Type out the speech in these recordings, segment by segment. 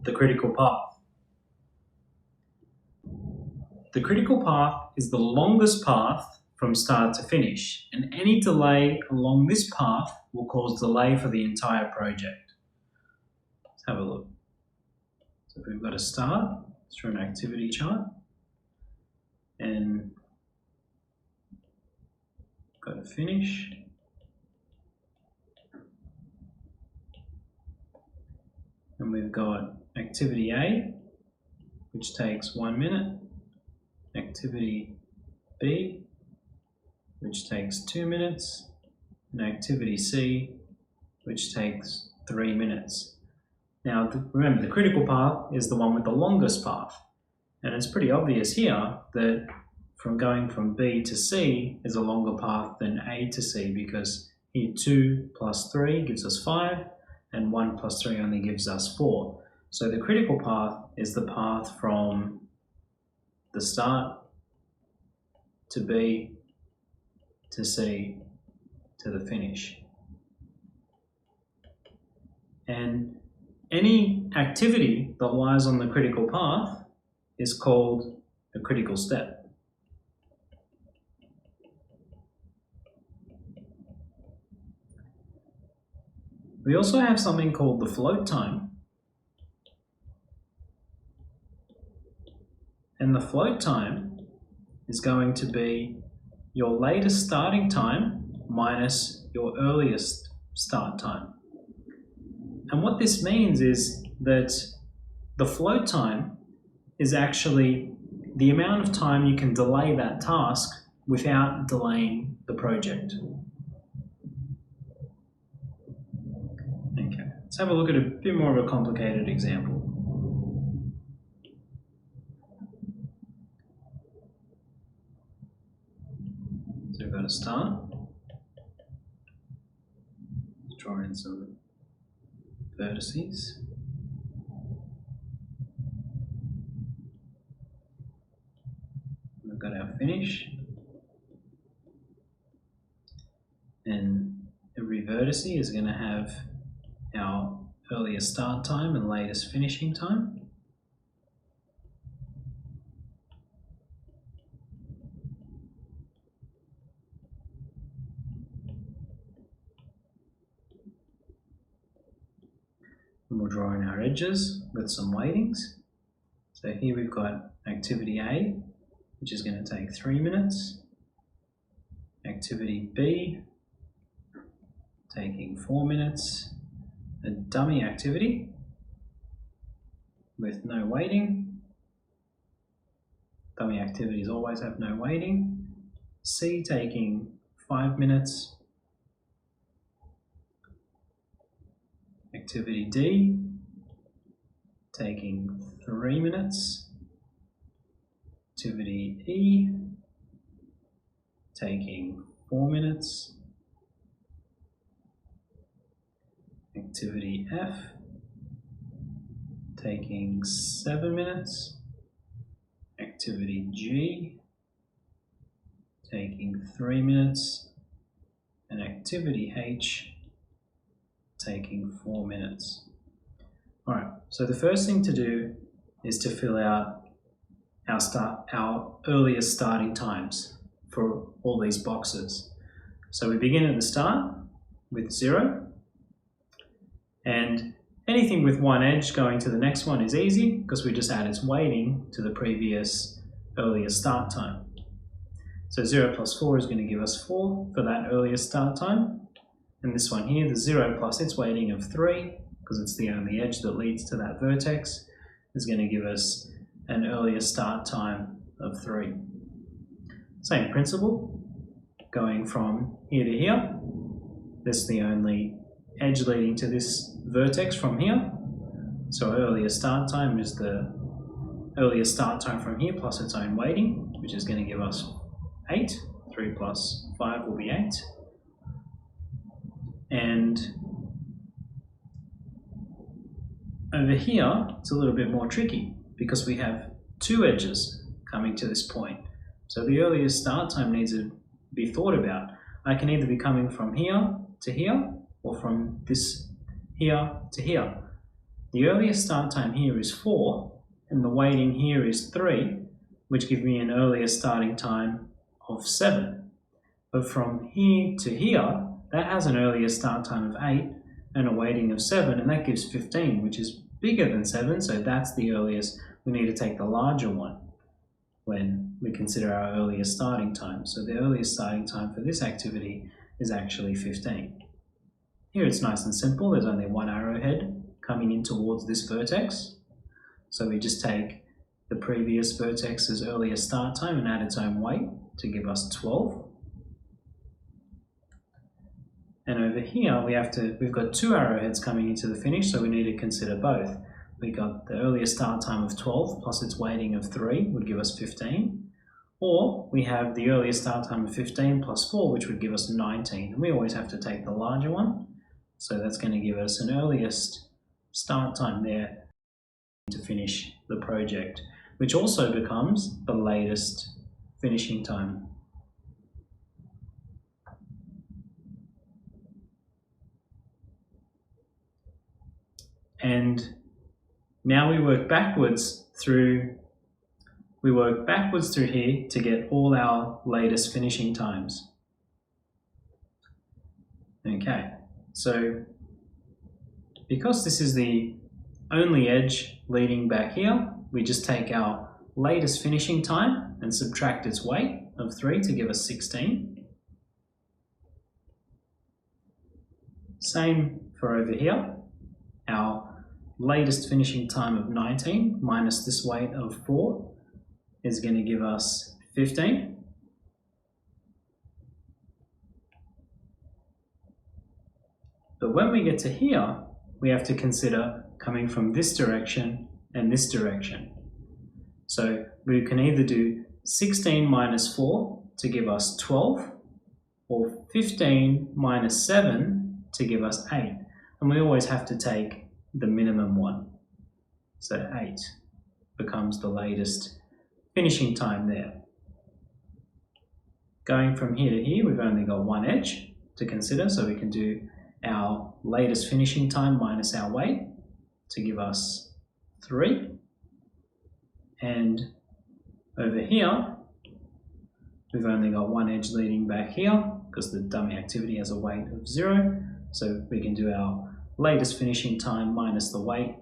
the critical path. The critical path is the longest path from start to finish, and any delay along this path will cause delay for the entire project. Let's have a look. So we've got a start through an activity chart, and got a finish. And we've got activity A, which takes 1 minute, activity B, which takes 2 minutes, and activity C, which takes 3 minutes. Now, remember, the critical path is the one with the longest path. And it's pretty obvious here that from going from B to C is a longer path than A to C, because here 2 plus 3 gives us 5, and 1 plus 3 only gives us 4. So the critical path is the path from the start to B to C to the finish. And any activity that lies on the critical path is called a critical step. We also have something called the float time. And the float time is going to be your latest starting time minus your earliest start time. And what this means is that the float time is actually the amount of time you can delay that task without delaying the project. Okay, let's have a look at a bit more of a complicated example. So we've got a start. Let's draw in some vertices. We've got our finish. And every vertex is going to have our earliest start time and latest finishing time. And we'll draw in our edges with some weightings. So here we've got activity A, which is going to take 3 minutes. Activity B, taking 4 minutes. A dummy activity with no weighting. Dummy activities always have no weighting. C taking 5 minutes. Activity D taking 3 minutes. Activity E taking 4 minutes. Activity F taking 7 minutes. Activity G taking 3 minutes. And activity H taking 4 minutes. Alright, so the first thing to do is to fill out our earliest starting times for all these boxes. So we begin at the start with 0. And anything with one edge going to the next one is easy because we just add its weighting to the previous earliest start time. So 0 plus 4 is going to give us 4 for that earliest start time. And this one here, the 0 plus its weighting of 3, because it's the only edge that leads to that vertex, is going to give us an earliest start time of 3. Same principle, going from here to here. This is the only edge leading to this vertex from here. So our earliest start time is the earliest start time from here plus its own weighting, which is going to give us 8. 3 plus 5 will be 8. And over here, it's a little bit more tricky because we have 2 edges coming to this point. So the earliest start time needs to be thought about. I can either be coming from here to here or from this here to here. the earliest start time here is 4, and the waiting here is 3, which give me an earlier starting time of 7. But from here to here, that has an earlier start time of 8 and a waiting of 7, and that gives 15, which is bigger than 7, so that's the earliest. We need to take the larger one when we consider our earliest starting time. So the earliest starting time for this activity is actually 15. Here it's nice and simple. There's only one arrowhead coming in towards this vertex. So we just take the previous vertex's earliest start time and add its own weight to give us 12. And over here we've got 2 arrowheads coming into the finish, so we need to consider both. We got the earliest start time of 12 plus its weighting of 3 would give us 15. Or we have the earliest start time of 15 plus 4, which would give us 19. And we always have to take the larger one. So that's going to give us an earliest start time there to finish the project, which also becomes the latest finishing time. And now we work backwards through here to get all our latest finishing times. Okay, so because this is the only edge leading back here, we just take our latest finishing time and subtract its weight of 3 to give us 16. Same for over here. Our latest finishing time of 19 minus this weight of 4 is going to give us 15. But when we get to here, we have to consider coming from this direction and this direction. So we can either do 16 minus 4 to give us 12, or 15 minus 7 to give us 8. And we always have to take the minimum one. So 8 becomes the latest finishing time there. Going from here to here, we've only got one edge to consider, so we can do our latest finishing time minus our weight to give us 3. And over here, we've only got one edge leading back here because the dummy activity has a weight of 0. So we can do our latest finishing time minus the weight,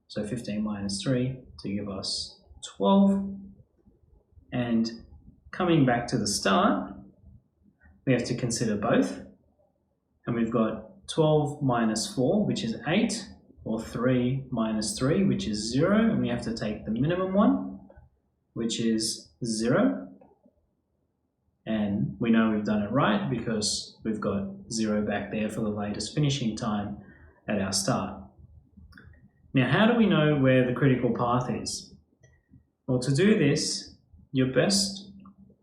so 15 minus 3 to give us 12. And coming back to the start, we have to consider both. And we've got 12 minus 4, which is 8, or 3 minus 3, which is 0. And we have to take the minimum one, which is 0. And we know we've done it right because we've got 0 back there for the latest finishing time at our start. Now, how do we know where the critical path is? Well, to do this, you're best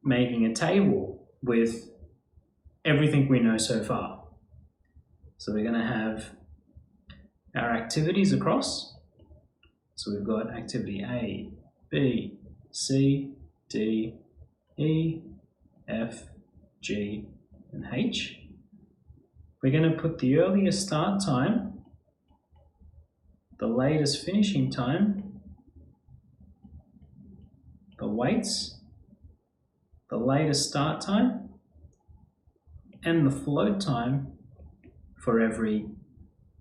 making a table with everything we know so far. So we're going to have our activities across. So we've got activity A, B, C, D, E, F, G, and H. We're going to put the earliest start time, the latest finishing time, the weights, the latest start time, and the float time for every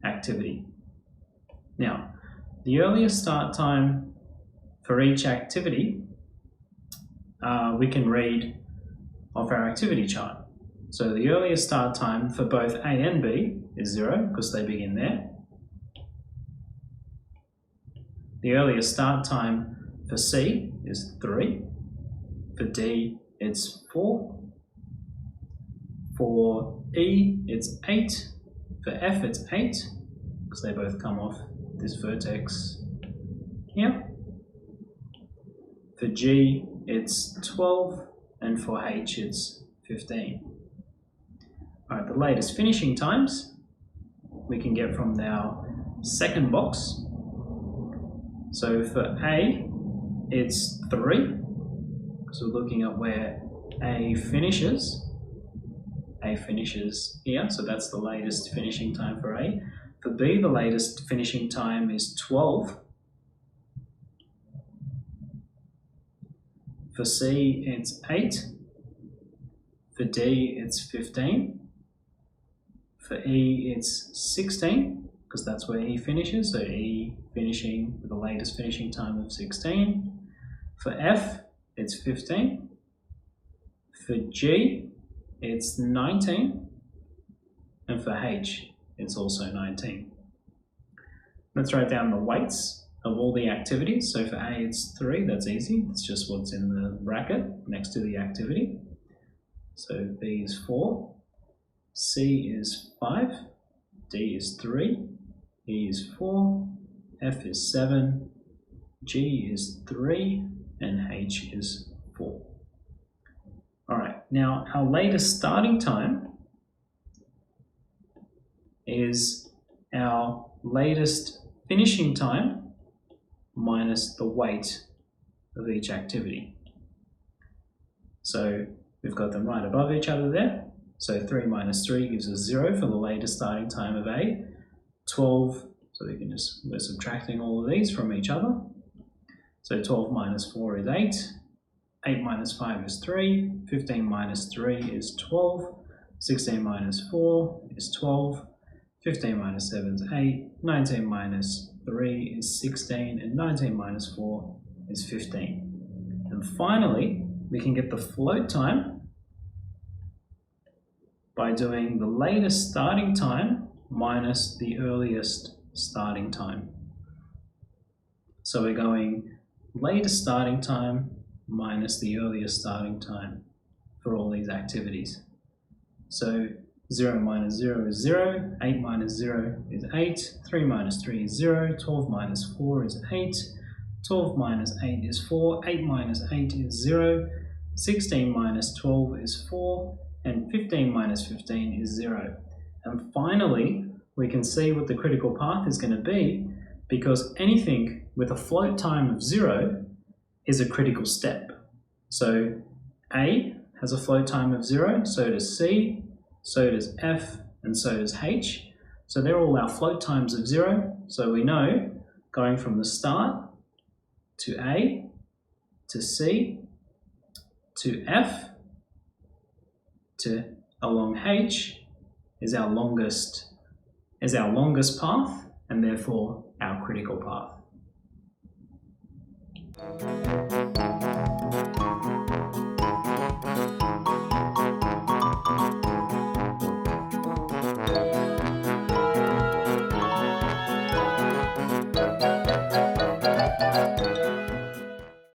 activity. Now, the earliest start time for each activity, we can read off our activity chart. So the earliest start time for both A and B is 0 because they begin there. The earliest start time for C is 3. For D, it's 4. For E, it's 8. For F, it's 8 because they both come off this vertex here. For G, it's 12. And for H, it's 15. All right, the latest finishing times we can get from our second box. So for A, it's 3, because we're looking at where A finishes. A finishes here, so that's the latest finishing time for A. For B, the latest finishing time is 12. For C, it's 8. For D, it's 15. For E, it's 16, because that's where E finishes, so E finishing with the latest finishing time of 16. For F, it's 15. For G, it's 19. And for H, it's also 19. Let's write down the weights of all the activities. So for A, it's 3, that's easy. It's just what's in the bracket next to the activity. So B is 4, C is 5, D is 3, E is 4, F is 7, G is 3, and H is 4. All right, now our latest starting time is our latest finishing time minus the weight of each activity. So we've got them right above each other there. So 3 minus 3 gives us 0 for the latest starting time of A. 12, so we're subtracting all of these from each other. So 12 minus 4 is 8. 8 minus 5 is 3. 15 minus 3 is 12. 16 minus 4 is 12. 15 minus 7 is 8. 19 minus 3 is 16. And 19 minus 4 is 15. And finally, we can get the float time by doing the latest starting time minus the earliest starting time. So we're going latest starting time minus the earliest starting time for all these activities. So 0 minus 0 is 0, 8 minus 0 is 8, 3 minus 3 is 0, 12 minus 4 is 8, 12 minus 8 is 4, 8 minus 8 is 0, 16 minus 12 is 4, and 15 minus 15 is 0. And finally, we can see what the critical path is going to be, because anything with a float time of 0 is a critical step. So A has a float time of 0, so does C, so does F, and so does H. So they're all our float times of 0. So we know going from the start to A, to C, to F, to along H is our longest path, and therefore our critical path.